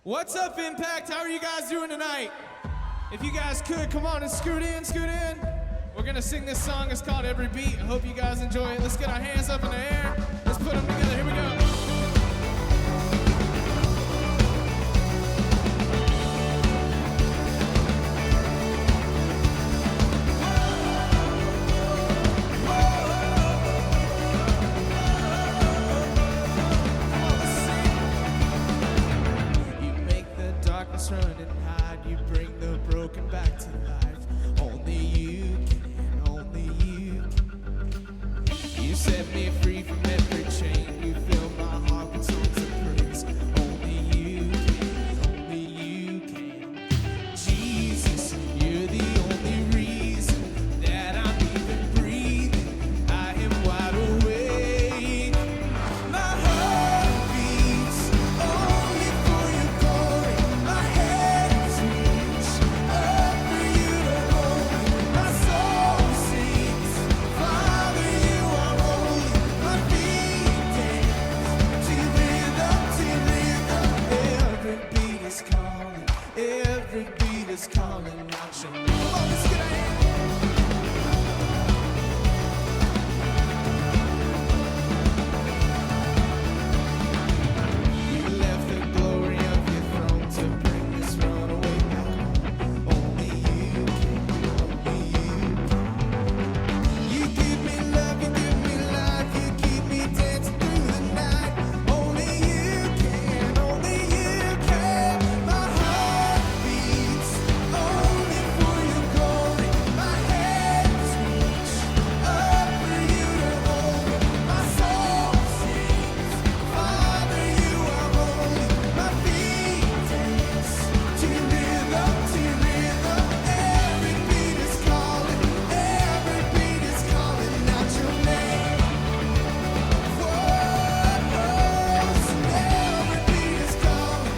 What's up, Impact? How are you guys doing tonight? If you guys could, come on and scoot in, scoot in. We're gonna sing this song. It's called Every Beat. I hope you guys enjoy it. Let's get our hands up in the air. Let's put them together. Here we go. Run and hide, you bring the broken back to life. Only you can, only you can. You set me free from every chain. You fill my heart with songs of praise. Only you can, only you can. Jesus, you're the only reason that I'm even breathing. I am wide awake. My heart beats only for your glory. Every beat is calling out your name. Come on, let's get our hands. You left the glory of your throne to bring this runaway back home. Only you can, only you can. You give me love, you give me life, you keep me dancing through the night. Only you can, only you can. My heart beats only for your glory. My hands reach up for you to hold me. My soul sings, Father, you are holy. My feet dance to your rhythm, to your rhythm. Every beat is calling out your name. Whoa, every beat is calling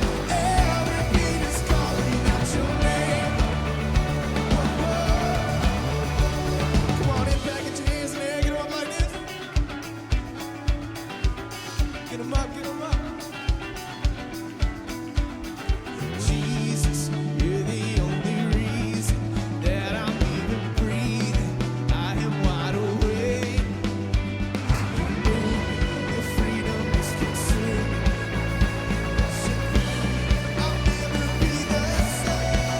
out your name. Come on, Impact, get your hands in the air, get 'em up like this. Get 'em up, get 'em up. Jesus, you're the only reason that I'm even breathing. I am wide awake. Your freedom is consuming. I'll never be the same.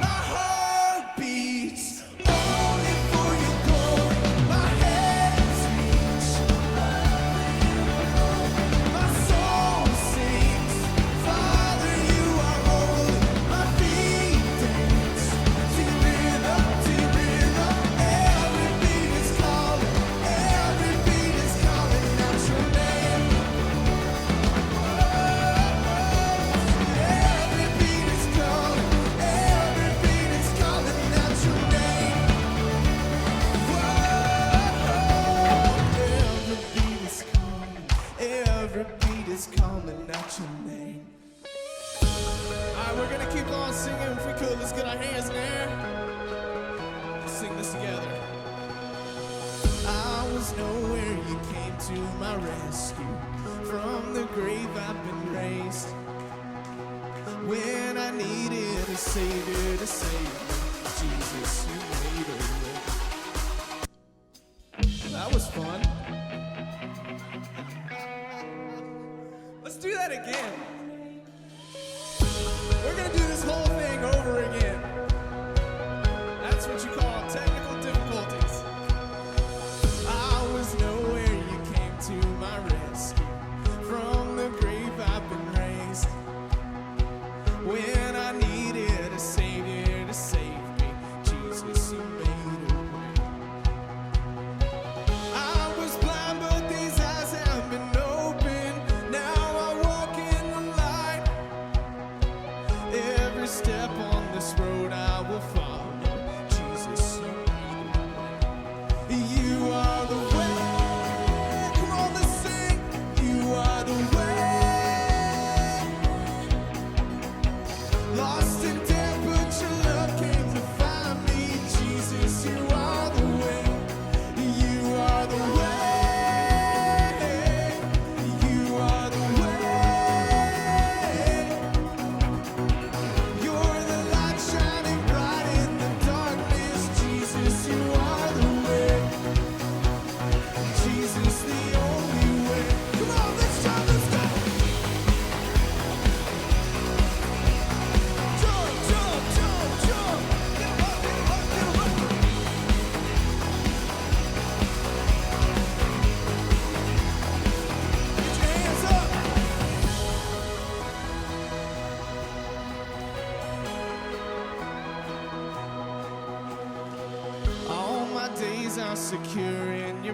My heart beats only for your glory. My hands reach my soul sings, Father, you are holy. My feet dance to your rhythm, to your rhythm. Every beat is calling out your name. Every beat is calling out your name. Every beat is calling out your name. Alright, we're gonna keep on singing. If we could, let's get our hands in the air. Let's sing this together. I was nowhere, you came to my rescue. From the grave I've been raised. When I needed a savior to save me, Jesus, you made a way. That was fun. Let's do that again. We're gonna do this whole thing over again. That's what you call technical difficulties. I was nowhere, you came to my rescue. From the grave I've been raised. When I needed a savior to save me, Jesus, you made a way. I was blind, but these eyes have been opened. Now I walk in the light.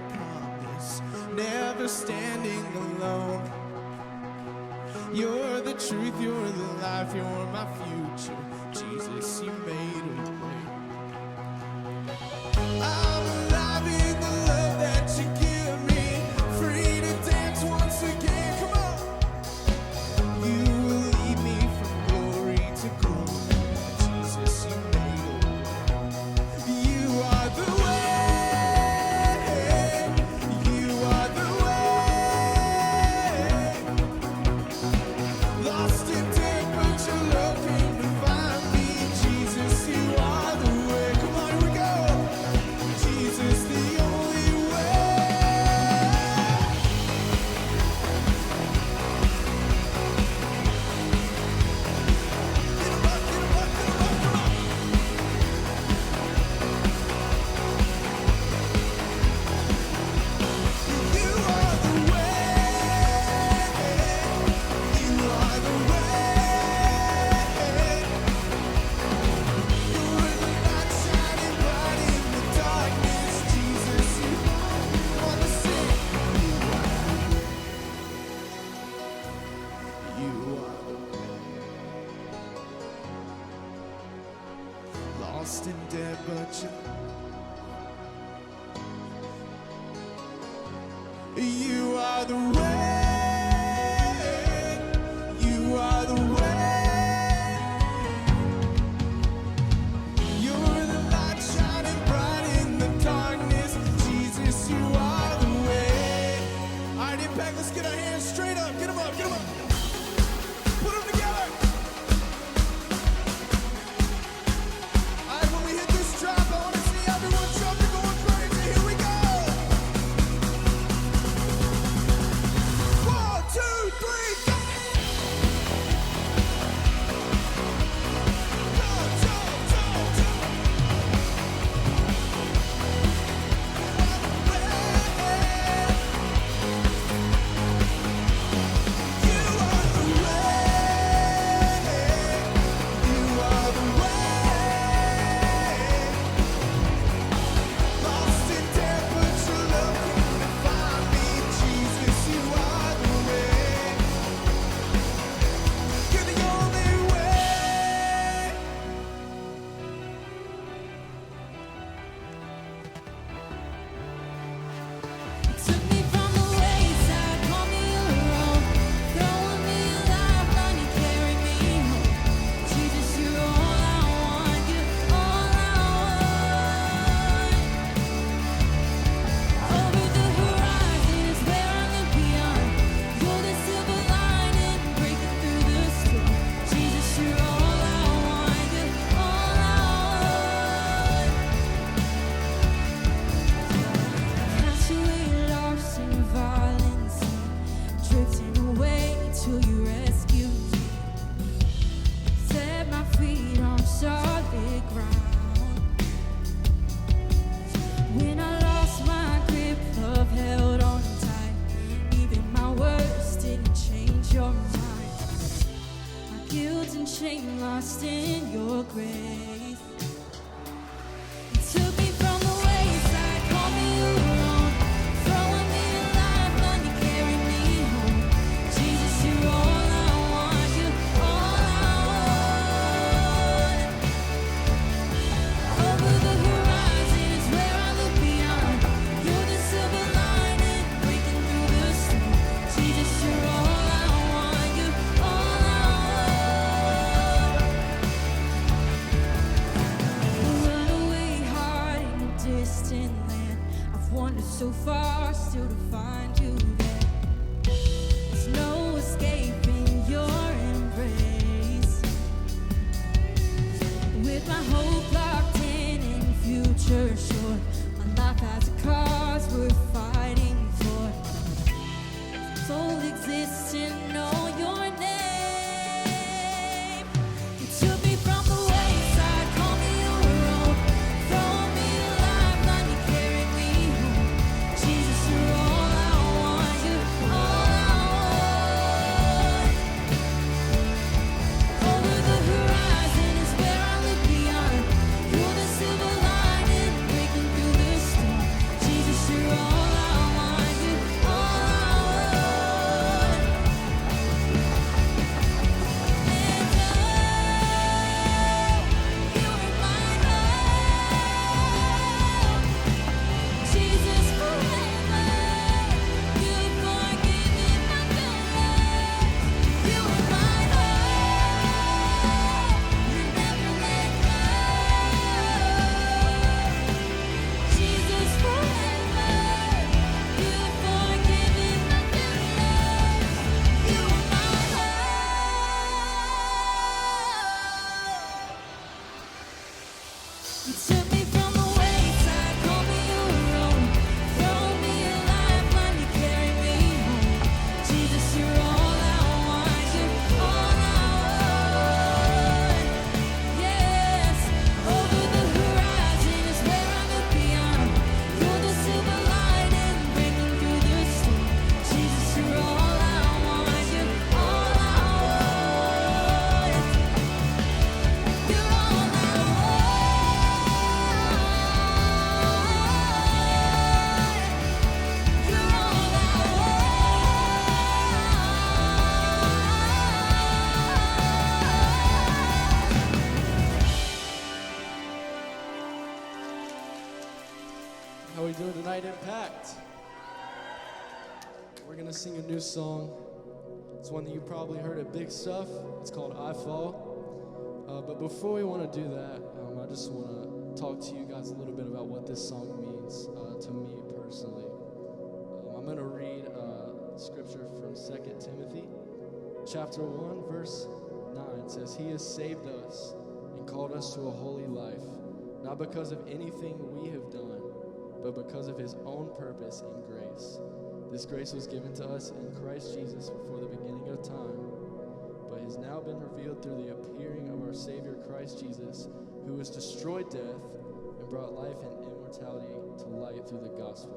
your promise, never standing alone. You're the truth, you're the life, you're my future. Jesus, you made a way. I'm alive in the love that you give me, free to dance once again. Come on. You will lead me from glory to glory. Jesus, you made a way. You are the way. You are the way. Lost in debt, but your love came to find me. Jesus, you are the way. Come on, here we go. Jesus, the only way. Get 'em up, get 'em up, get 'em up, come on. You are the way. You are the way. You're the light shining bright in the darkness. Jesus, you wanna sing. You are the way. Lost in debt, but you are the way. You are the way. You're the light shining bright in the darkness. Jesus, you are the way. All right, Impact, let's get our hands straight up. Get 'em up, get 'em up. Put 'em together. All right, when we hit this drop, I want to see everyone jumping, going crazy. Here we go. 1, 2, 3, go! Go, go, go, go! You are the way. You are the way. Lost in debt, but your love came to find me. Jesus, you are the way. You're the only way. Took me from the wayside, called me your own, throwing me a lifeline, you carry me home. Jesus, you're all I want, you're all I want. Over the horizon is where I look beyond. You're the silver lining, breaking through the storm. Jesus, you're all I want, you're all I want. Cast away lost in violence, drifting away till you rescue me. Set my feet on solid ground. When I lost my grip, love held on tight. Even my words didn't change your mind. My guilt and shame lost in your grace. You took me from the wayside, called me your own, throwing me a lifeline, you carry me home. Jesus, you're all I want, you're all I want. Over the horizon is where I look beyond. You're the silver lining, breaking through the storm. Jesus, you're all I want, you're all I want. Runaway heart in a distant land. I've wandered so far, still to find you there. There's no escaping your embrace. With my hope locked in and future sure, my life has a cause worth fighting for. Soul exists and know your name. You took me from the wayside, called me your own, throwing me a lifeline, you carried me home. Jesus, you're all I want, you're all I want. Over the horizon is where I look beyond. You're the silver lining, breaking through the storm. Jesus, you're all I night Impact. We're gonna sing a new song. It's one that you probably heard at Big Stuff. It's called I Fall. But before we want to do that, I just want to talk to you guys a little bit about what this song means to me personally. I'm gonna read scripture from 2 Timothy, chapter 1, verse 9. It says, "He has saved us and called us to a holy life, not because of anything we have done, but because of his own purpose and grace. This grace was given to us in Christ Jesus before the beginning of time, but has now been revealed through the appearing of our Savior Christ Jesus, who has destroyed death and brought life and immortality to light through the gospel."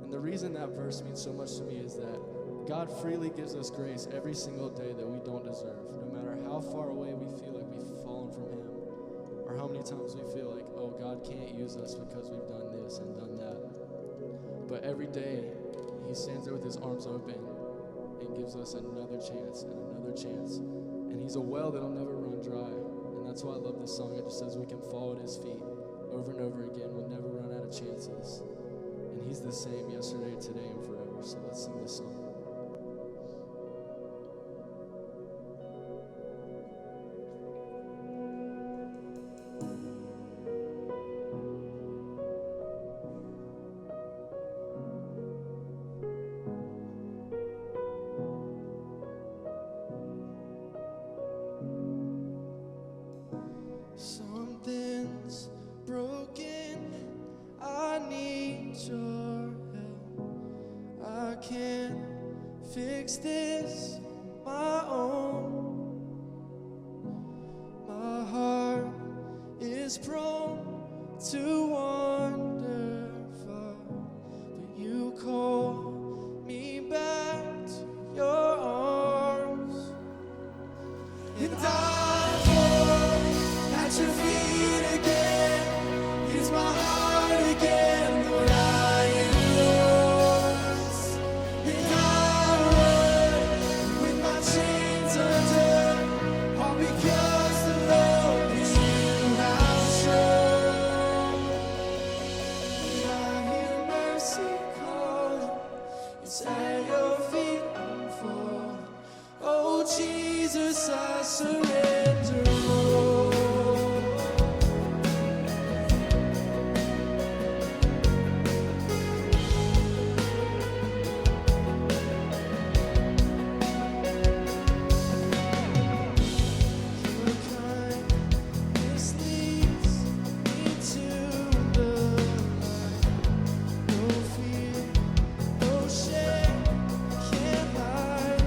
And the reason that verse means so much to me is that God freely gives us grace every single day that we don't deserve, no matter how far away we feel like we've fallen from him, or how many times we feel like, oh, God can't use us because we've done this and done that. But every day, he stands there with his arms open and gives us another chance and another chance. And he's a well that'll never run dry. And that's why I love this song. It just says we can fall at his feet over and over again. We'll never run out of chances. And he's the same yesterday, today, and forever. So let's sing this song. Something's broken, I need your help. I can't fix this on my own. My heart is prone to wander far, but you call me back to your arms. And I fall at your feet again. Here's my heart again, Lord, I am yours. And I run with my chains undone, all because the love that you have shown. And I hear mercy calling, it's at your feet I'm falling. Oh Jesus, I surrender all. Your kindness leads me to the light. No fear, no shame can hide.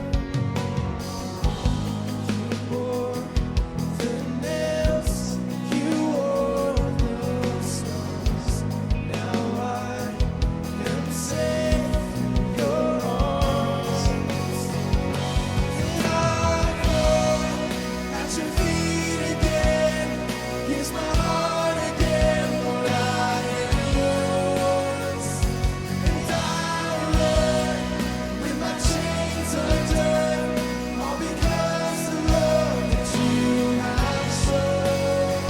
You bore the nails, you wore the scars. Now I am safe in your arms. And I fall at your feet again. Here's my heart again, Lord, I am yours. And I run with my chains undone, all because the love that you have shown.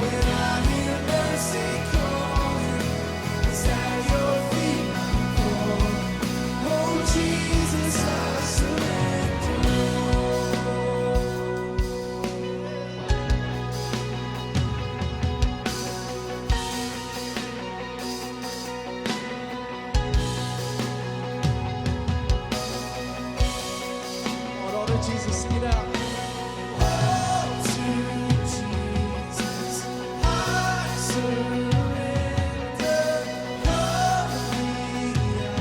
When I hear mercy calling, it's at your feet I'm falling. Oh Jesus, I surrender all. All to Jesus, sing it out. Oh, to Jesus, I surrender. Completely at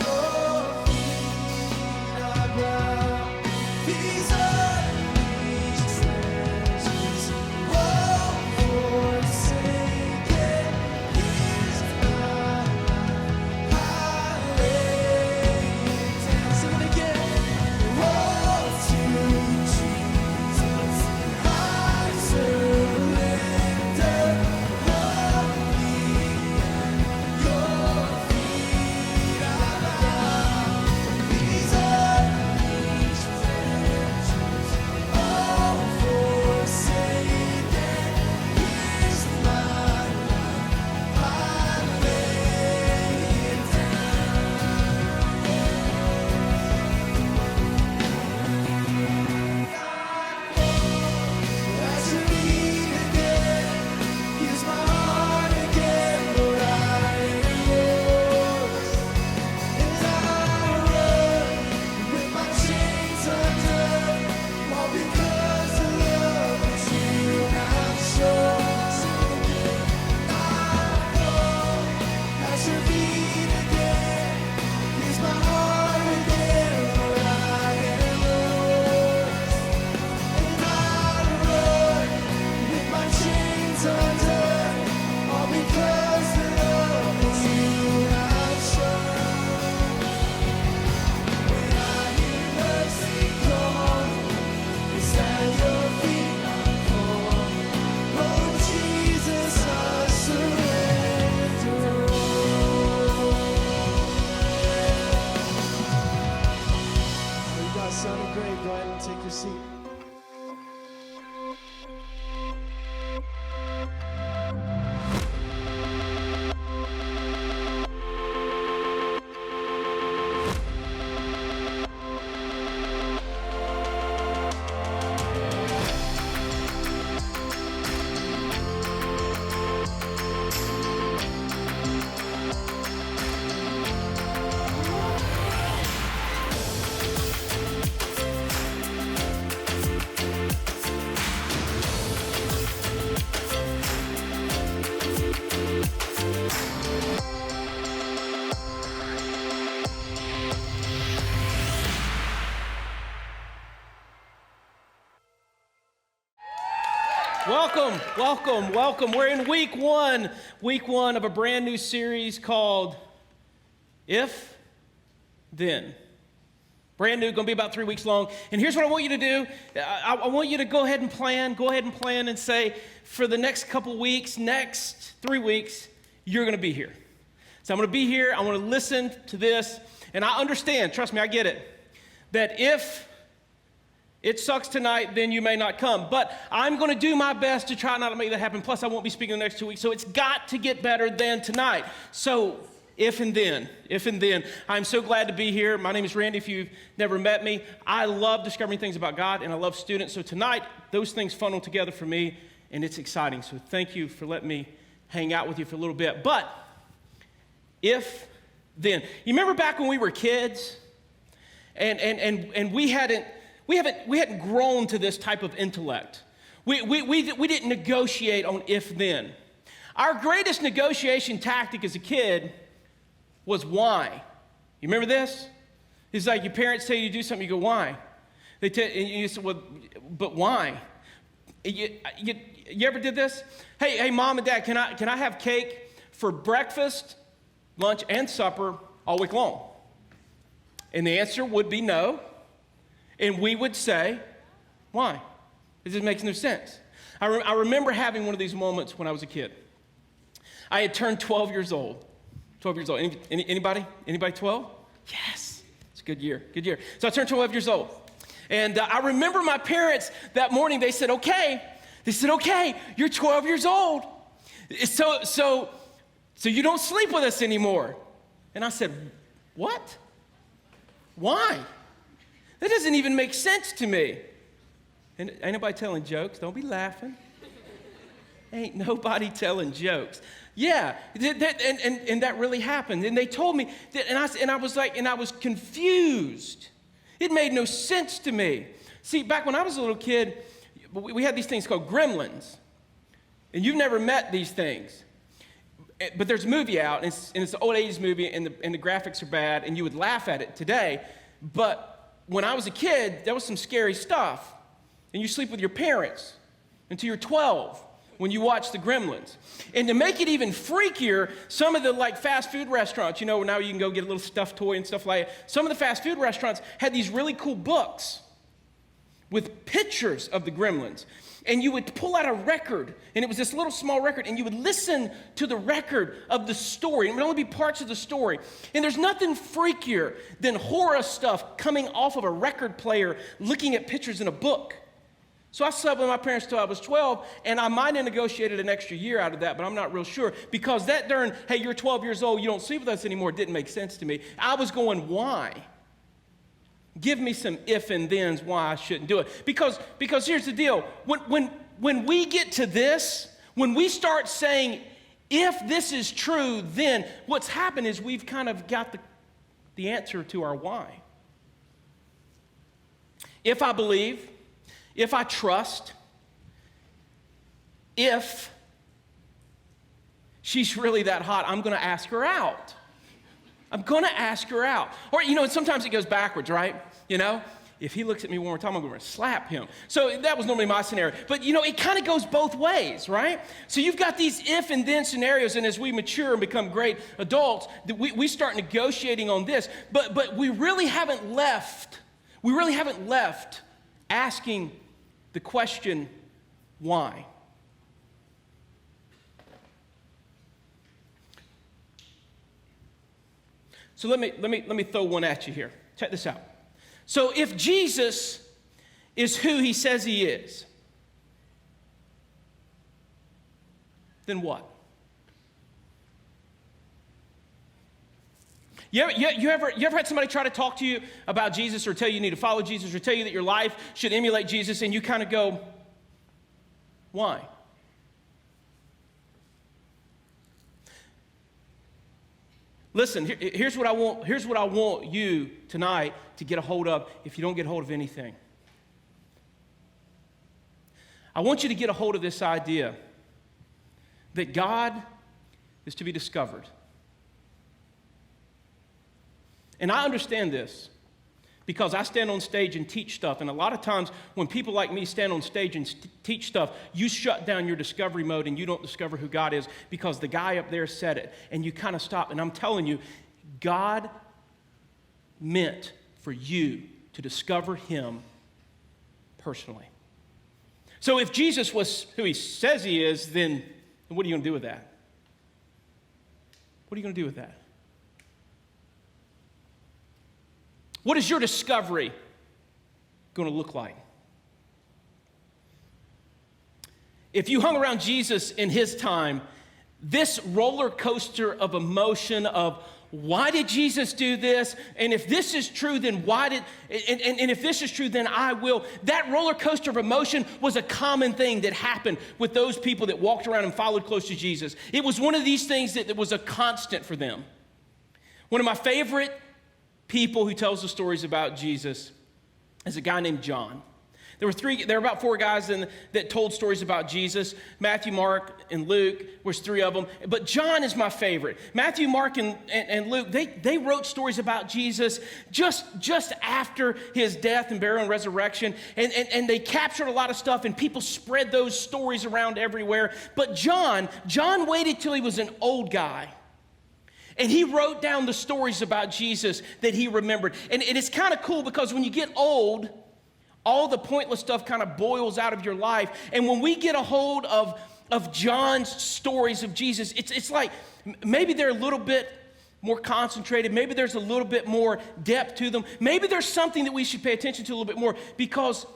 your feet I bow. These earthly treasures, all forsaken. Here's my life, I lay it down. Sing it again. Oh, to sounded great. Go ahead and take your seat. Welcome, welcome, welcome. We're in week one of a brand new series called If, Then. Brand new, gonna be about 3 weeks long. And here's what I want you to do. I want you to go ahead and plan and say, for the next couple weeks, next 3 weeks, you're gonna be here. So I'm gonna be here, I wanna listen to this, and I understand, trust me, I get it, that if it sucks tonight, then you may not come. But I'm going to do my best to try not to make that happen. Plus, I won't be speaking the next 2 weeks, so it's got to get better than tonight. So, if and then. I'm so glad to be here. My name is Randy, if you've never met me. I love discovering things about God, and I love students. So tonight, those things funnel together for me, and it's exciting. So thank you for letting me hang out with you for a little bit. But, if then. You remember back when we were kids, and we hadn't grown to this type of intellect. We didn't negotiate on if then. Our greatest negotiation tactic as a kid was why. You remember this? It's like your parents tell you to do something, you go, why? And you say, well, but why? You ever did this? Hey, mom and dad, can I have cake for breakfast, lunch, and supper all week long? And the answer would be no. And we would say, why? It just makes no sense. I remember having one of these moments when I was a kid. I had turned 12 years old. 12 years old. Anybody? Anybody 12? Yes. It's a good year. Good year. So I turned 12 years old. And I remember my parents that morning, they said, okay, you're 12 years old. So you don't sleep with us anymore. And I said, what? Why? That doesn't even make sense to me. And ain't nobody telling jokes. Don't be laughing. Ain't nobody telling jokes. Yeah, and that really happened. And they told me that, and I was confused. It made no sense to me. See, back when I was a little kid, we had these things called gremlins. And you've never met these things. But there's a movie out, and it's an old 80s movie, and the graphics are bad, and you would laugh at it today. But when I was a kid, there was some scary stuff. And you sleep with your parents until you're 12 when you watch the Gremlins. And to make it even freakier, some of the fast food restaurants, now you can go get a little stuffed toy and stuff like that. Some of the fast food restaurants had these really cool books with pictures of the Gremlins. And you would pull out a record, and it was this little small record, and you would listen to the record of the story. And it would only be parts of the story. And there's nothing freakier than horror stuff coming off of a record player looking at pictures in a book. So I slept with my parents till I was 12, and I might have negotiated an extra year out of that, but I'm not real sure. Because that darn, hey, you're 12 years old, you don't sleep with us anymore, didn't make sense to me. I was going, why? Give me some if and thens why I shouldn't do it. Because here's the deal. When we get to this, when we start saying, if this is true, then what's happened is we've kind of got the answer to our why. If I believe, if I trust, if she's really that hot, I'm going to ask her out. I'm going to ask her out. Or, sometimes it goes backwards, right? If he looks at me one more time, I'm going to slap him. So that was normally my scenario. But, it kind of goes both ways, right? So you've got these if and then scenarios, and as we mature and become great adults, we start negotiating on this. But we really haven't left asking the question, why? So let me throw one at you here. Check this out. So if Jesus is who he says he is, then what? You ever had somebody try to talk to you about Jesus or tell you need to follow Jesus or tell you that your life should emulate Jesus and you kind of go, why? Listen, here's what I want you tonight to get a hold of if you don't get a hold of anything. I want you to get a hold of this idea that God is to be discovered. And I understand this because I stand on stage and teach stuff. And a lot of times when people like me stand on stage and teach stuff, you shut down your discovery mode and you don't discover who God is because the guy up there said it. And you kind of stop. And I'm telling you, God meant for you to discover him personally. So if Jesus was who he says he is, then what are you going to do with that? What are you going to do with that? What is your discovery going to look like? If you hung around Jesus in his time, this roller coaster of emotion of why did Jesus do this? And if this is true, then why did, and if this is true, then I will. That roller coaster of emotion was a common thing that happened with those people that walked around and followed close to Jesus. It was one of these things that was a constant for them. One of my favorite people who tells the stories about Jesus is a guy named John. There were about four guys that told stories about Jesus. Matthew, Mark, and Luke was three of them. But John is my favorite. Matthew, Mark, and Luke, they wrote stories about Jesus just after his death and burial and resurrection. And they captured a lot of stuff, and people spread those stories around everywhere. But John waited till he was an old guy. And he wrote down the stories about Jesus that he remembered. And it's kind of cool because when you get old, all the pointless stuff kind of boils out of your life. And when we get a hold of John's stories of Jesus, it's like maybe they're a little bit more concentrated. Maybe there's a little bit more depth to them. Maybe there's something that we should pay attention to a little bit more because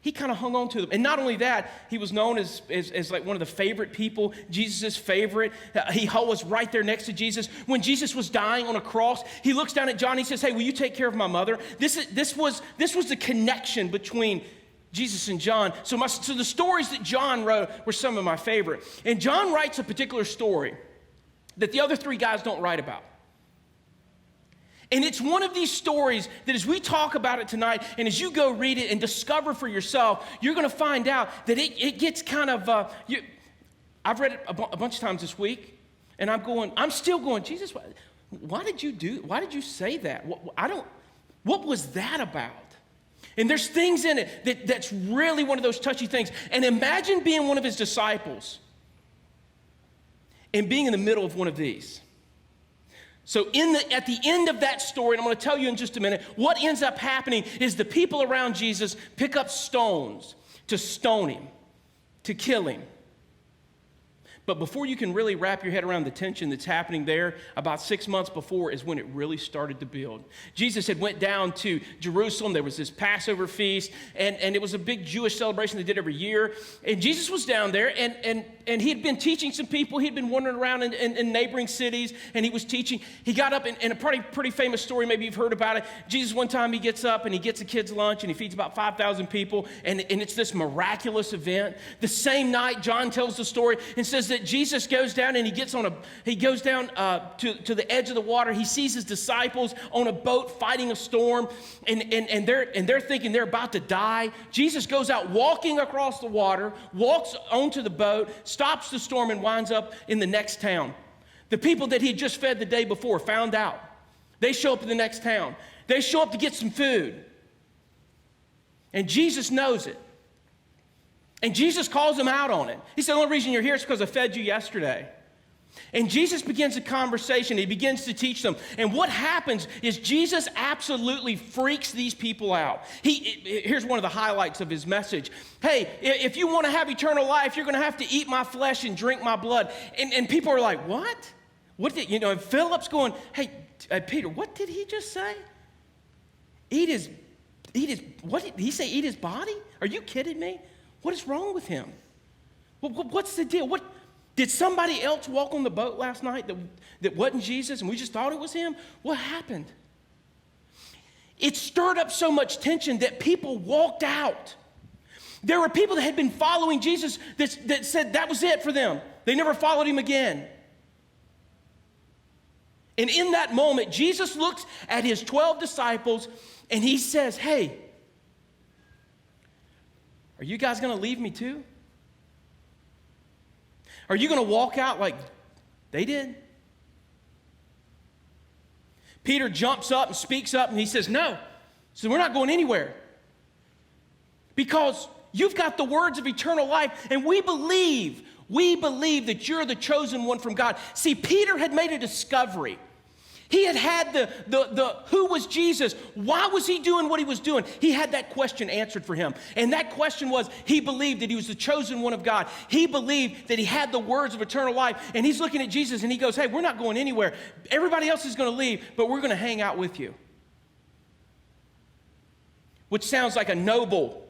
he kind of hung on to them. And not only that, he was known as like one of the favorite people, Jesus' favorite. He was right there next to Jesus. When Jesus was dying on a cross, he looks down at John. He says, hey, will you take care of my mother? This was the connection between Jesus and John. So the stories that John wrote were some of my favorite. And John writes a particular story that the other three guys don't write about. And it's one of these stories that as we talk about it tonight, and as you go read it and discover for yourself, you're going to find out that it gets kind of, I've read it a bunch of times this week, and I'm still going, Jesus, why did you say that? What was that about? And there's things in it that's really one of those touchy things. And imagine being one of his disciples and being in the middle of one of these. So at the end of that story, and I'm going to tell you in just a minute, what ends up happening is the people around Jesus pick up stones to stone him, to kill him. But before you can really wrap your head around the tension that's happening there, about 6 months before is when it really started to build. Jesus had went down to Jerusalem. There was this Passover feast, and it was a big Jewish celebration they did every year. And Jesus was down there, and he had been teaching some people. He'd been wandering around in neighboring cities, and he was teaching. He got up, in a pretty famous story, maybe you've heard about it. Jesus, one time, he gets up, and he gets a kid's lunch, and he feeds about 5,000 people, and it's this miraculous event. The same night, John tells the story and says that Jesus goes down and he goes down to the edge of the water. He sees his disciples on a boat fighting a storm, and they're thinking they're about to die. Jesus goes out walking across the water, walks onto the boat, stops the storm, and winds up in the next town. The people that he just fed the day before found out. They show up in the next town. They show up to get some food. And Jesus knows it. And Jesus calls them out on it. He said, the only reason you're here is because I fed you yesterday. And Jesus begins a conversation. He begins to teach them. And what happens is Jesus absolutely freaks these people out. Here's one of the highlights of his message. Hey, if you want to have eternal life, you're going to have to eat my flesh and drink my blood. And people are like, what? And Philip's going, hey, Peter, what did he just say? Eat his what did he say, eat his body? Are you kidding me? What is wrong with him? What's the deal? Did somebody else walk on the boat last night that wasn't Jesus and we just thought it was him? What happened? It stirred up so much tension that people walked out. There were people that had been following Jesus that said that was it for them. They never followed him again. And in that moment, Jesus looks at his 12 disciples and he says, hey, are you guys going to leave me too? Are you going to walk out like they did? Peter jumps up and speaks up and he says, no. So we're not going anywhere. Because you've got the words of eternal life and we believe that you're the chosen one from God. See, Peter had made a discovery. He had the who was Jesus? Why was he doing what he was doing? He had that question answered for him. And that question was, he believed that he was the chosen one of God. He believed that he had the words of eternal life. And he's looking at Jesus and he goes, hey, we're not going anywhere. Everybody else is going to leave, but we're going to hang out with you. Which sounds like a noble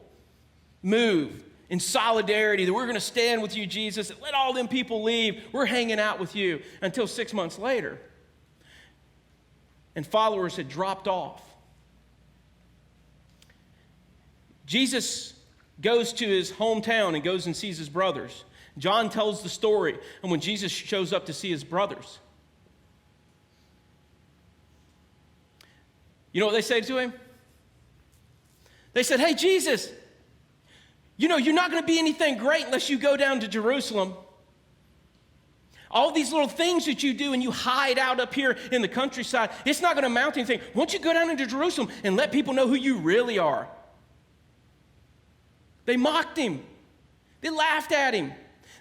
move in solidarity, that we're going to stand with you, Jesus, and let all them people leave. We're hanging out with you until 6 months later. And followers had dropped off. Jesus goes to his hometown and goes and sees his brothers. John tells the story of when Jesus shows up to see his brothers. You know what they say to him? They said, hey, Jesus, you know, you're not going to be anything great unless you go down to Jerusalem. All these little things that you do and you hide out up here in the countryside, it's not going to amount to anything. Why don't you go down into Jerusalem and let people know who you really are? They mocked him. They laughed at him.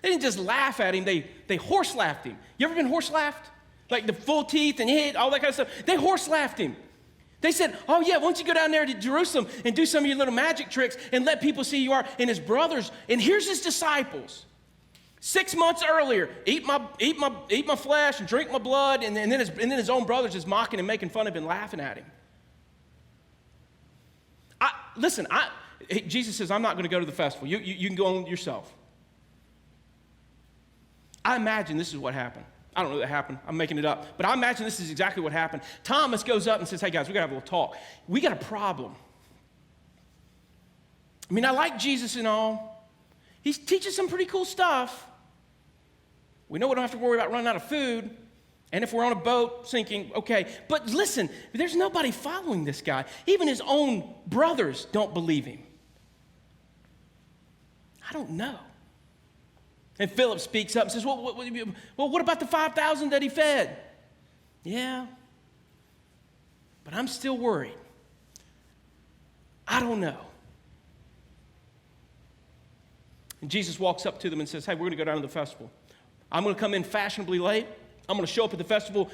They didn't just laugh at him, they horse laughed him. You ever been horse laughed? Like the full teeth and hit, all that kind of stuff. They horse laughed him. They said, oh yeah, why don't you go down there to Jerusalem and do some of your little magic tricks and let people see you are. And his brothers, and here's his disciples. 6 months earlier, eat my flesh and drink my blood, and then his own brothers is mocking and making fun of him and laughing at him. Jesus says, I'm not going to go to the festival. You can go on yourself. I imagine this is what happened. I don't know that happened. I'm making it up. But I imagine this is exactly what happened. Thomas goes up and says, hey guys, we got to have a little talk. We got a problem. I mean, I like Jesus and all. He teaches some pretty cool stuff. We know we don't have to worry about running out of food. And if we're on a boat sinking, okay. But listen, there's nobody following this guy. Even his own brothers don't believe him. I don't know. And Philip speaks up and says, well, what about the 5,000 that he fed? Yeah, but I'm still worried. I don't know. And Jesus walks up to them and says, hey, we're going to go down to the festival. I'm going to come in fashionably late. I'm going to show up at the festival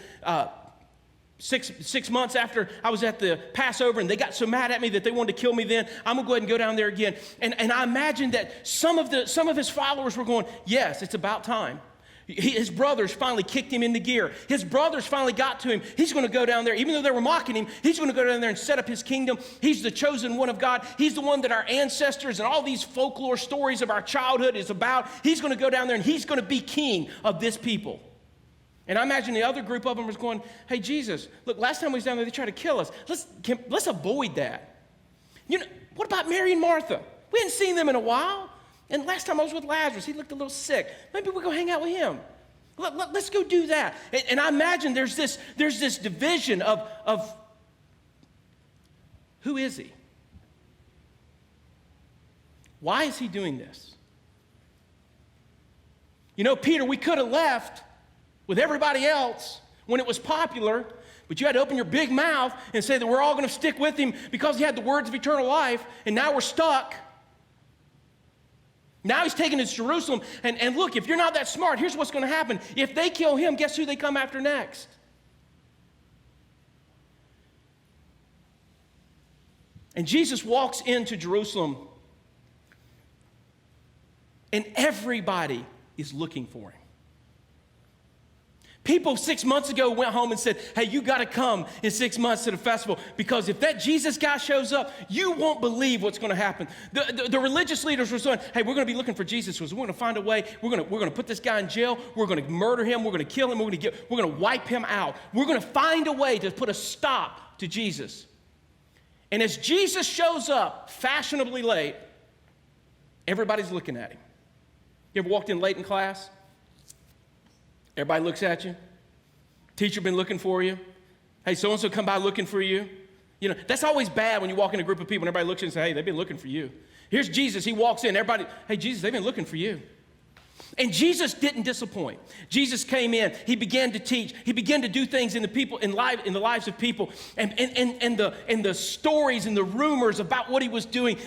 six months after I was at the Passover, and they got so mad at me that they wanted to kill me then. I'm going to go ahead and go down there again. And I imagine that some of his followers were going, yes, it's about time. His brothers finally kicked him into gear. His brothers finally got to him. He's going to go down there. Even though they were mocking him, he's going to go down there and set up his kingdom. He's the chosen one of God. He's the one that our ancestors and all these folklore stories of our childhood is about. He's going to go down there and he's going to be king of this people. And I imagine the other group of them was going, hey, Jesus, look, last time we was down there, they tried to kill us. Let's avoid that. You know, what about Mary and Martha? We hadn't seen them in a while. And last time I was with Lazarus, he looked a little sick. Maybe we'll go hang out with him. Let's go do that. And I imagine there's this division of who is he? Why is he doing this? You know, Peter, we could have left with everybody else when it was popular, but you had to open your big mouth and say that we're all going to stick with him because he had the words of eternal life, and now we're stuck. Now he's taking us to Jerusalem, and look, if you're not that smart, here's what's going to happen. If they kill him, guess who they come after next? And Jesus walks into Jerusalem, and everybody is looking for him. People 6 months ago went home and said, hey, you got to come in 6 months to the festival, because if that Jesus guy shows up, you won't believe what's going to happen. The religious leaders were saying, hey, we're going to be looking for Jesus. We're going to find a way. We're going to put this guy in jail. We're going to murder him. We're going to kill him. We're going to wipe him out. We're going to find a way to put a stop to Jesus. And as Jesus shows up fashionably late, everybody's looking at him. You ever walked in late in class? Everybody looks at you. Teacher been looking for you. Hey, so-and-so come by looking for you. You know, that's always bad when you walk in a group of people and everybody looks at you and say, hey, they've been looking for you. Here's Jesus. He walks in. Everybody, hey, Jesus, they've been looking for you. And Jesus didn't disappoint. Jesus came in. He began to teach. He began to do things in the lives of people. And the stories and the rumors about what he was doing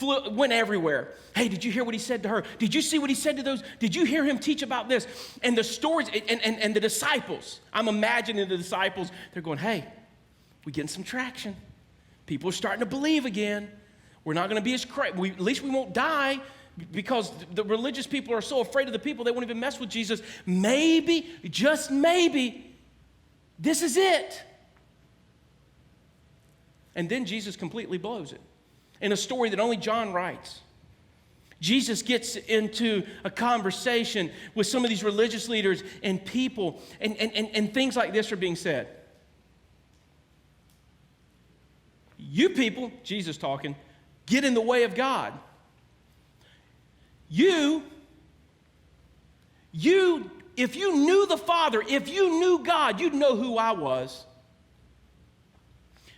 went everywhere. Hey, did you hear what he said to her? Did you see what he said to those? Did you hear him teach about this? And the stories and the disciples, I'm imagining the disciples, they're going, hey, we're getting some traction. People are starting to believe again. We're not going to be as crazy. At least we won't die. Because the religious people are so afraid of the people, they won't even mess with Jesus. Maybe, just maybe, this is it. And then Jesus completely blows it. In a story that only John writes, Jesus gets into a conversation with some of these religious leaders and people, and things like this are being said. You people, Jesus talking, get in the way of God. You, if you knew the Father, if you knew God, you'd know who I was.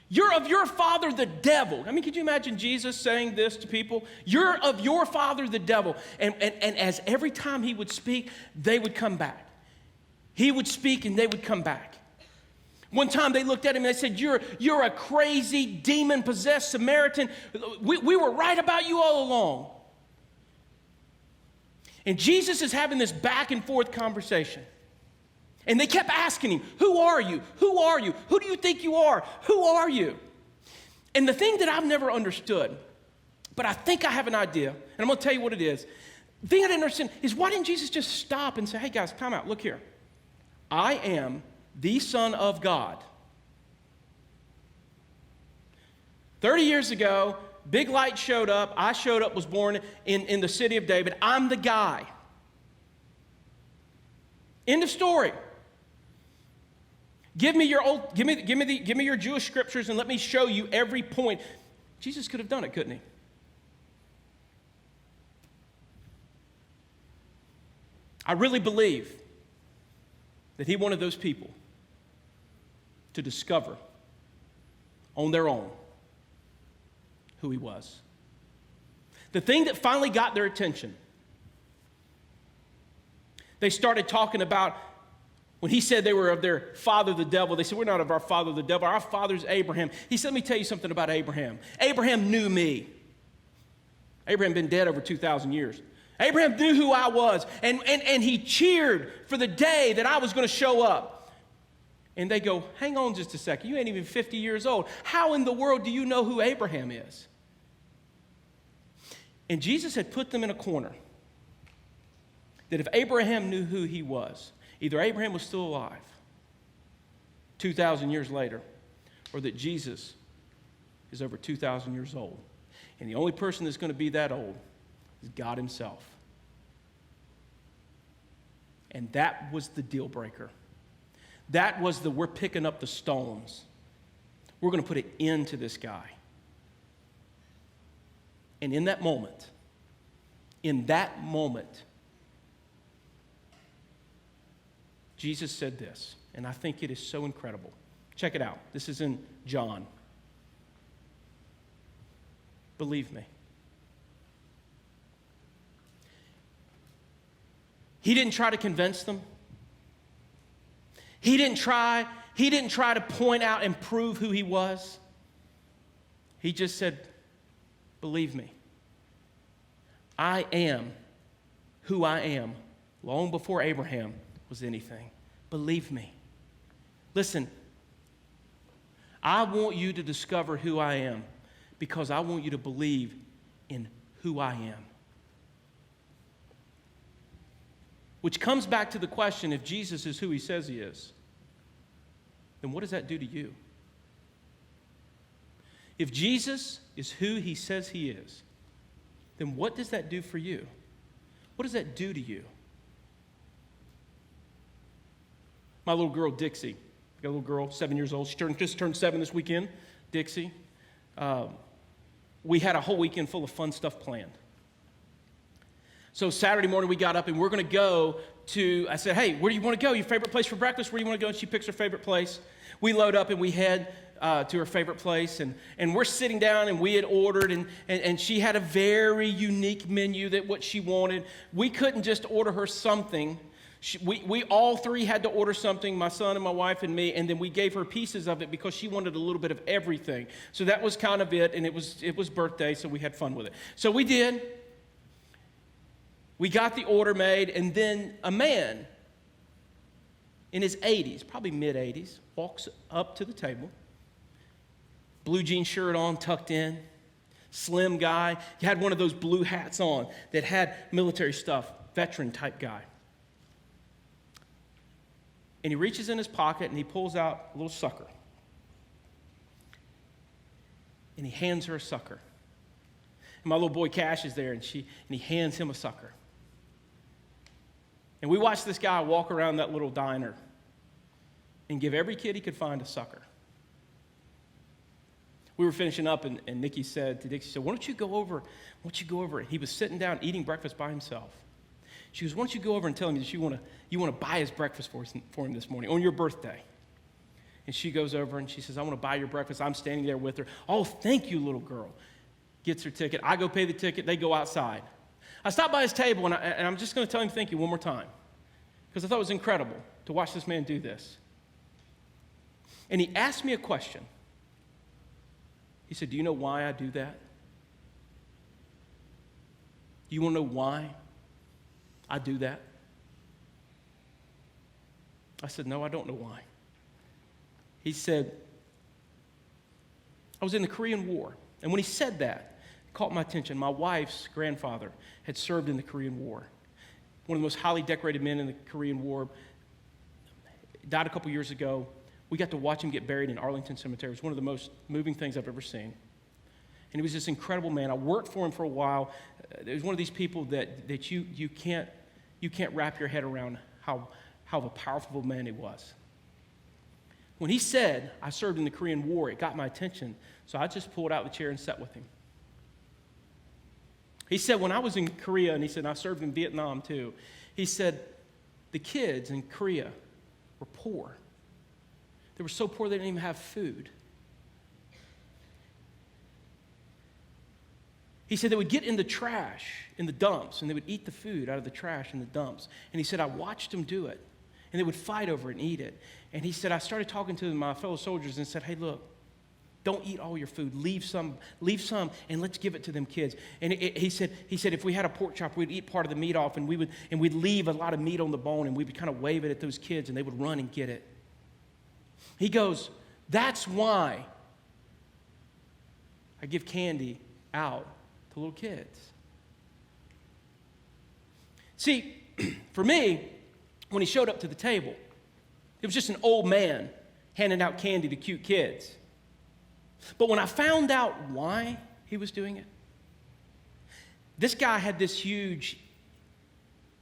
You're of your father, the devil. I mean, could you imagine Jesus saying this to people? You're of your father, the devil. And as every time he would speak, they would come back. He would speak and they would come back. One time they looked at him and they said, you're a crazy, demon-possessed Samaritan. We were right about you all along. And Jesus is having this back and forth conversation. And they kept asking him, who are you? Who are you? Who do you think you are? Who are you? And the thing that I've never understood, but I think I have an idea, and I'm going to tell you what it is. The thing I didn't understand is, why didn't Jesus just stop and say, hey guys, time out, look here. I am the Son of God. 30 years ago, big light showed up. I showed up, was born in the city of David. I'm the guy. End of story. Give me your Jewish scriptures and let me show you every point. Jesus could have done it, couldn't he? I really believe that he wanted those people to discover on their own who he was. The thing that finally got their attention, they started talking about when he said they were of their father the devil. They said, we're not of our father the devil. Our father's Abraham. He said, let me tell you something about Abraham. Abraham knew me. Abraham had been dead over 2,000 years. Abraham knew who I was, and he cheered for the day that I was going to show up. And they go, hang on just a second. You ain't even 50 years old. How in the world do you know who Abraham is? And Jesus had put them in a corner that if Abraham knew who he was, either Abraham was still alive 2,000 years later, or that Jesus is over 2,000 years old. And the only person that's going to be that old is God himself. And that was the deal breaker. That was we're picking up the stones. We're going to put an end to this guy. And in that moment, Jesus said this, and I think it is so incredible. Check it out. This is in John. Believe me. He didn't try to convince them. He didn't try to point out and prove who he was. He just said, believe me. I am who I am long before Abraham was anything. Believe me. Listen, I want you to discover who I am because I want you to believe in who I am. Which comes back to the question, if Jesus is who he says he is, then what does that do to you? If Jesus is who he says he is, then what does that do for you? What does that do to you? My little girl, Dixie, I got a little girl, 7 years old. She just turned 7 this weekend, Dixie. We had a whole weekend full of fun stuff planned. So Saturday morning we got up and we're going to go to, I said, hey, where do you want to go? Your favorite place for breakfast? Where do you want to go? And she picks her favorite place. We load up and we head to her favorite place. And we're sitting down and we had ordered and she had a very unique menu that what she wanted. We couldn't just order her something. We all three had to order something, my son and my wife and me, and then we gave her pieces of it because she wanted a little bit of everything. So that was kind of it, and it was birthday, so we had fun with it. So we did. We got the order made, and then a man in his 80s, probably mid-80s, walks up to the table, blue jean shirt on, tucked in, slim guy. He had one of those blue hats on that had military stuff, veteran type guy. And he reaches in his pocket and he pulls out a little sucker. And he hands her a sucker. And my little boy Cash is there and he hands him a sucker. And we watched this guy walk around that little diner and give every kid he could find a sucker. We were finishing up and Nikki said to Dixie, why don't you go over? And he was sitting down eating breakfast by himself. She goes, why don't you go over and tell him that you want to buy his breakfast for him this morning on your birthday? And she goes over and she says, I want to buy your breakfast. I'm standing there with her. Oh, thank you, little girl. Gets her ticket. I go pay the ticket. They go outside. I stopped by his table and I'm just going to tell him thank you one more time because I thought it was incredible to watch this man do this. And he asked me a question. He said, do you know why I do that? Do you want to know why I do that? I said, no, I don't know why. He said, I was in the Korean War. And when he said that, it caught my attention. My wife's grandfather had served in the Korean War. One of the most highly decorated men in the Korean War. Died a couple years ago. We got to watch him get buried in Arlington Cemetery. It was one of the most moving things I've ever seen. And he was this incredible man. I worked for him for a while. He was one of these people that you can't wrap your head around how of a powerful man he was. When he said, I served in the Korean War, it got my attention. So I just pulled out the chair and sat with him. He said, when I was in Korea, and he said, I served in Vietnam too. He said, the kids in Korea were poor. They were so poor they didn't even have food. He said they would get in the trash, in the dumps, and they would eat the food out of the trash in the dumps. And he said, I watched them do it. And they would fight over it and eat it. And he said, I started talking to my fellow soldiers and said, hey, look, don't eat all your food. Leave some, and let's give it to them kids. And he said, if we had a pork chop, we'd eat part of the meat off, and we'd leave a lot of meat on the bone, and we would kind of wave it at those kids, and they would run and get it. He goes, that's why I give candy out to little kids. See, for me, when he showed up to the table, it was just an old man handing out candy to cute kids. But when I found out why he was doing it, this guy had this huge,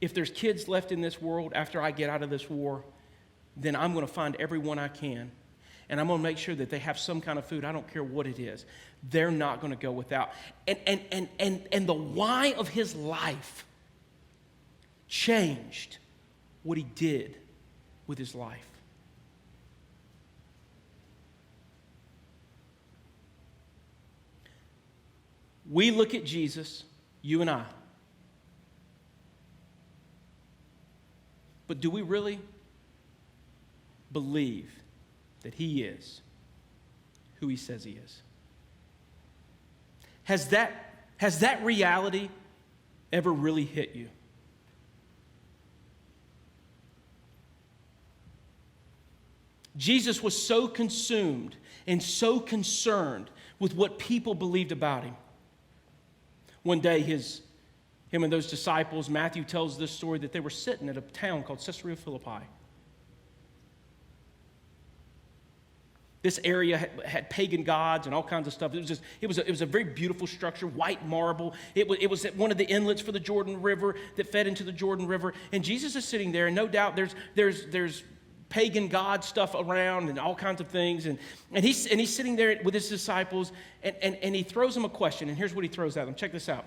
if there's kids left in this world after I get out of this war, then I'm going to find everyone I can, and I'm going to make sure that they have some kind of food. I don't care what it is. They're not going to go without. And the why of his life changed what he did with his life. We look at Jesus, you and I. But do we really believe that he is who he says he is? Has that reality ever really hit you? Jesus was so consumed and so concerned with what people believed about him. One day his him and those disciples, Matthew tells this story that they were sitting at a town called Caesarea Philippi. This area had pagan gods and all kinds of stuff. It was a very beautiful structure, white marble. It was at one of the inlets for the Jordan River that fed into the Jordan River. And Jesus is sitting there, and no doubt there's pagan god stuff around and all kinds of things. And he's sitting there with his disciples, and he throws them a question. And here's what he throws at them. Check this out.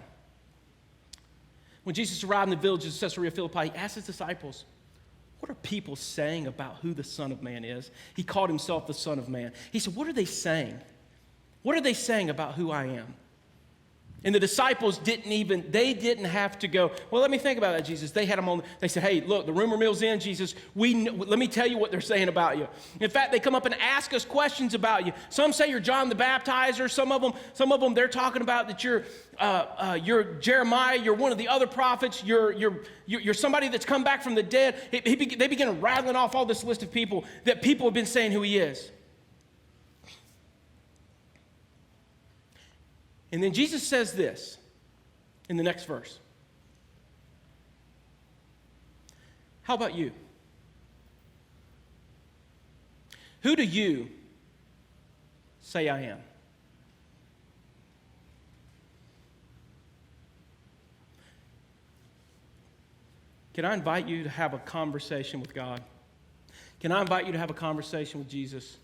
When Jesus arrived in the village of Caesarea Philippi, he asked his disciples, what are people saying about who the Son of Man is? He called himself the Son of Man. He said, what are they saying? What are they saying about who I am? And the disciples didn't have to go, well, let me think about that, Jesus. They had them on, they said, hey, look, the rumor mill's in, Jesus. Let me tell you what they're saying about you. In fact, they come up and ask us questions about you. Some say you're John the Baptizer. Some of them, they're talking about that you're Jeremiah, you're one of the other prophets, you're somebody that's come back from the dead. They begin rattling off all this list of people that people have been saying who he is. And then Jesus says this in the next verse. How about you? Who do you say I am? Can I invite you to have a conversation with God? Can I invite you to have a conversation with Jesus?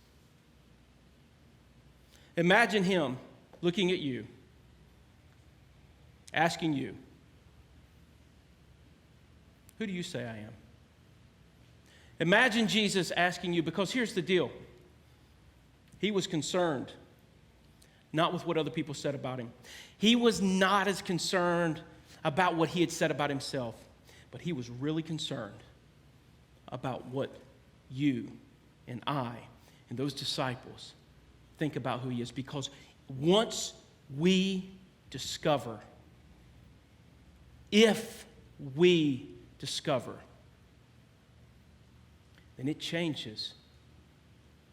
Imagine him looking at you, asking you, who do you say I am? Imagine Jesus asking you, because here's the deal. He was concerned not with what other people said about him. He was not as concerned about what he had said about himself, but he was really concerned about what you and I and those disciples think about who he is. Because once we discover, if we discover, then it changes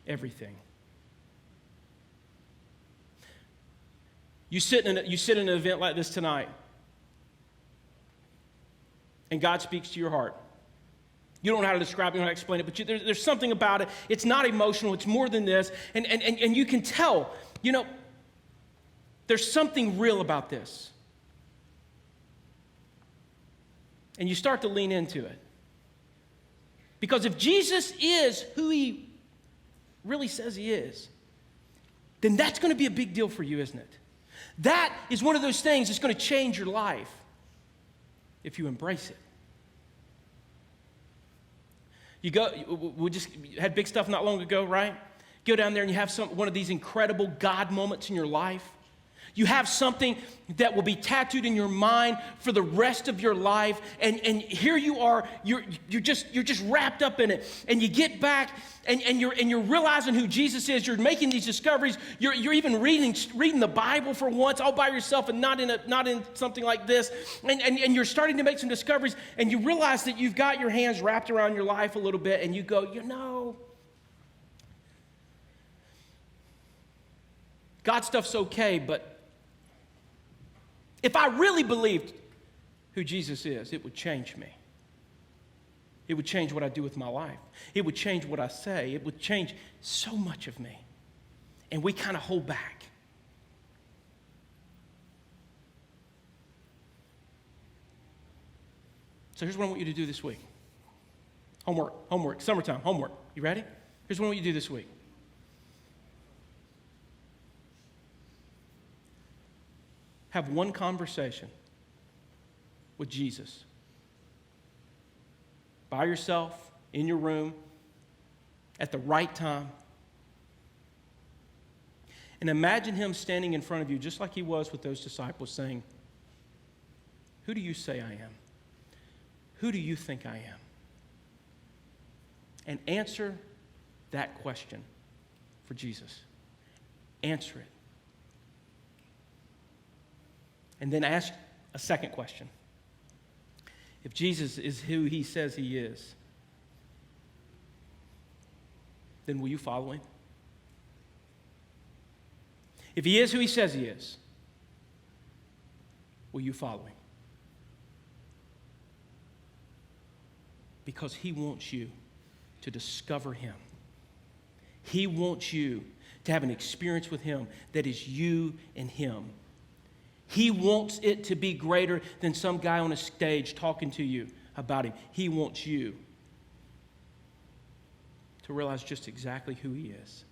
everything. You sit in an event like this tonight, and God speaks to your heart. You don't know how to describe it, you don't know how to explain it, but there's something about it. It's not emotional, it's more than this. And you can tell, there's something real about this. And you start to lean into it. Because if Jesus is who he really says he is, then that's going to be a big deal for you, isn't it? That is one of those things that's going to change your life if you embrace it. We just had big stuff not long ago, right? Go down there and you have one of these incredible God moments in your life. You have something that will be tattooed in your mind for the rest of your life, and here you are, you're just wrapped up in it, and you get back, and you're realizing who Jesus is. You're making these discoveries. You're even reading the Bible for once, all by yourself, and not in something like this, and you're starting to make some discoveries, and you realize that you've got your hands wrapped around your life a little bit, and you go, God stuff's okay, but if I really believed who Jesus is, it would change me. It would change what I do with my life. It would change what I say. It would change so much of me. And we kind of hold back. So here's what I want you to do this week. Homework, summertime, homework. You ready? Here's what I want you to do this week. Have one conversation with Jesus. By yourself, in your room, at the right time. And imagine him standing in front of you just like he was with those disciples saying, who do you say I am? Who do you think I am? And answer that question for Jesus. Answer it. And then ask a second question. If Jesus is who he says he is, then will you follow him? If he is who he says he is, will you follow him? because he wants you to discover him. He wants you to have an experience with him that is you and him. He wants it to be greater than some guy on a stage talking to you about him. He wants you to realize just exactly who he is.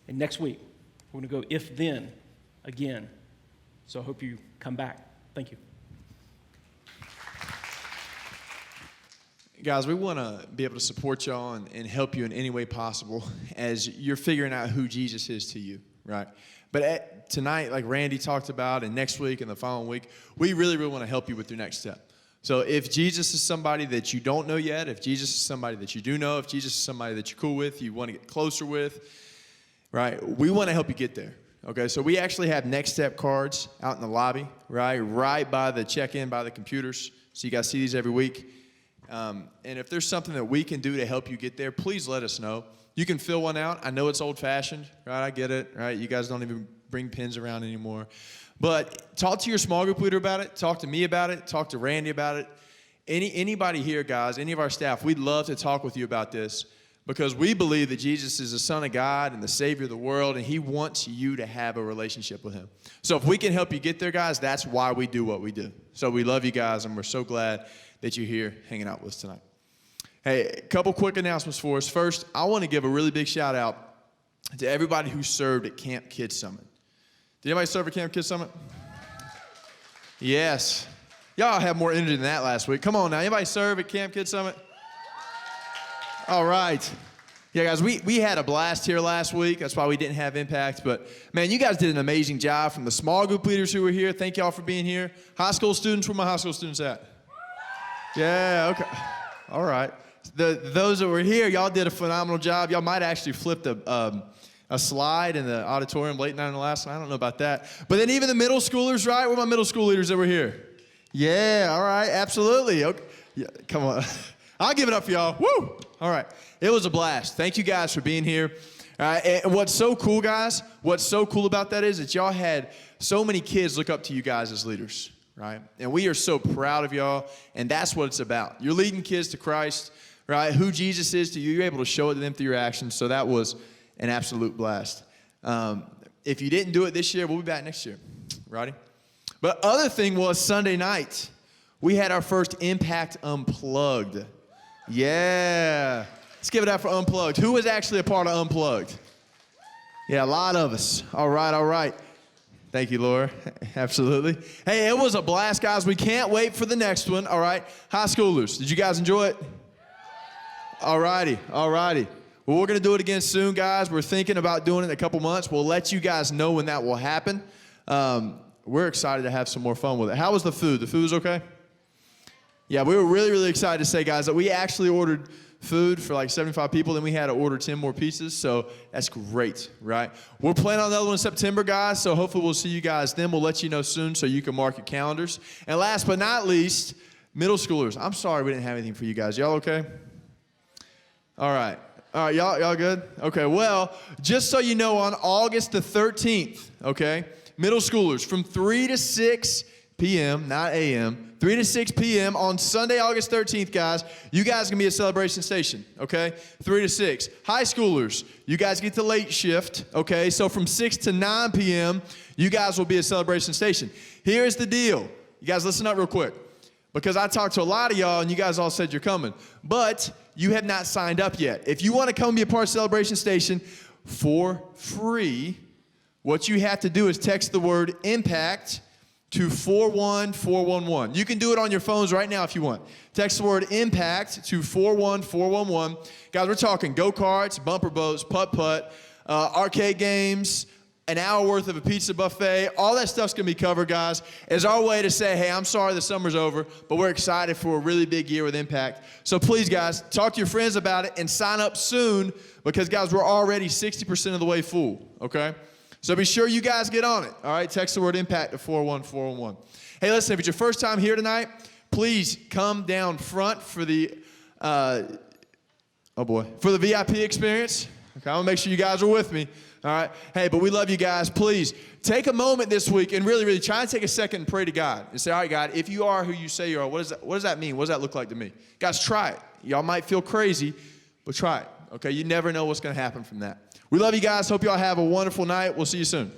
And next week, we're going to go if then again. So I hope you come back. Thank you. Guys, we want to be able to support y'all and help you in any way possible as you're figuring out who Jesus is to you, right? But tonight, like Randy talked about, and next week and the following week, we really, really want to help you with your next step. So if Jesus is somebody that you don't know yet, if Jesus is somebody that you do know, if Jesus is somebody that you're cool with, you want to get closer with, right, we want to help you get there. Okay, so we actually have next step cards out in the lobby, right by the check-in, by the computers. So you guys see these every week. And if there's something that we can do to help you get there, please let us know. You can fill one out. I know it's old-fashioned, right? I get it, right? You guys don't even bring pens around anymore. But talk to your small group leader about it. Talk to me about it. Talk to Randy about it. Anybody here, guys, any of our staff, we'd love to talk with you about this because we believe that Jesus is the Son of God and the Savior of the world, and he wants you to have a relationship with him. So if we can help you get there, guys, that's why we do what we do. So we love you guys, and we're so glad that you're here hanging out with us tonight. Hey, a couple quick announcements for us. First, I want to give a really big shout out to everybody who served at Camp Kids Summit. Did anybody serve at Camp Kids Summit? Yes. Y'all have more energy than that last week. Come on now. Anybody serve at Camp Kids Summit? All right. Yeah, guys, we had a blast here last week. That's why we didn't have Impact. But, man, you guys did an amazing job from the small group leaders who were here. Thank y'all for being here. High school students, where my high school students at? Yeah, okay. All right. Those that were here, y'all did a phenomenal job. Y'all might actually flipped a slide in the auditorium late night and last night. I don't know about that. But then even the middle schoolers, right? Where are my middle school leaders that were here? Yeah, all right, absolutely. Okay. Yeah, come on. I'll give it up for y'all. Woo! All right. It was a blast. Thank you guys for being here. All right. And what's so cool, guys, what's so cool about that is that y'all had so many kids look up to you guys as leaders, right? And we are so proud of y'all, and that's what it's about. You're leading kids to Christ, right? Who Jesus is to you, you're able to show it to them through your actions, so that was an absolute blast. If you didn't do it this year, we'll be back next year, righty? But other thing was Sunday night, we had our first Impact Unplugged. Yeah. Let's give it out for Unplugged. Who was actually a part of Unplugged? Yeah, a lot of us. All right, all right. Thank you, Laura. Absolutely. Hey, it was a blast, guys. We can't wait for the next one, all right? High schoolers, did you guys enjoy it? All righty, all righty. Well, we're going to do it again soon, guys. We're thinking about doing it in a couple months. We'll let you guys know when that will happen. We're excited to have some more fun with it. How was the food? The food was okay? Yeah, we were really, really excited to say, guys, that we actually ordered food for like 75 people, then we had to order 10 more pieces, so that's great, right? We're planning on another one in September, guys, so hopefully we'll see you guys then. We'll let you know soon so you can mark your calendars. And last but not least, middle schoolers. I'm sorry we didn't have anything for you guys. Y'all okay? All right. All right, y'all good? Okay, well, just so you know, on August the 13th, okay, middle schoolers from 3 to 6 p.m., not a.m., 3 to 6 p.m. on Sunday, August 13th, guys, you guys can be at Celebration Station, okay? 3 to 6. High schoolers, you guys get the late shift, okay? So from 6 to 9 p.m., you guys will be at Celebration Station. Here's the deal. You guys listen up real quick, because I talked to a lot of y'all, and you guys all said you're coming. But you have not signed up yet. If you want to come and be a part of Celebration Station for free, what you have to do is text the word IMPACT to 41411. You can do it on your phones right now if you want. Text the word IMPACT to 41411. Guys, we're talking go-karts, bumper boats, putt-putt, arcade games, an hour worth of a pizza buffet. All that stuff's going to be covered, guys, as our way to say, hey, I'm sorry the summer's over, but we're excited for a really big year with Impact. So please, guys, talk to your friends about it and sign up soon because, guys, we're already 60% of the way full, okay? So be sure you guys get on it, all right? Text the word IMPACT to 41411. Hey, listen, if it's your first time here tonight, please come down front for the, for the VIP experience. Okay, I'm going to make sure you guys are with me. All right? Hey, but we love you guys. Please take a moment this week and really, really try and take a second and pray to God and say, all right, God, if you are who you say you are, what does that mean? What does that look like to me? Guys, try it. Y'all might feel crazy, but try it. Okay? You never know what's going to happen from that. We love you guys. Hope y'all have a wonderful night. We'll see you soon.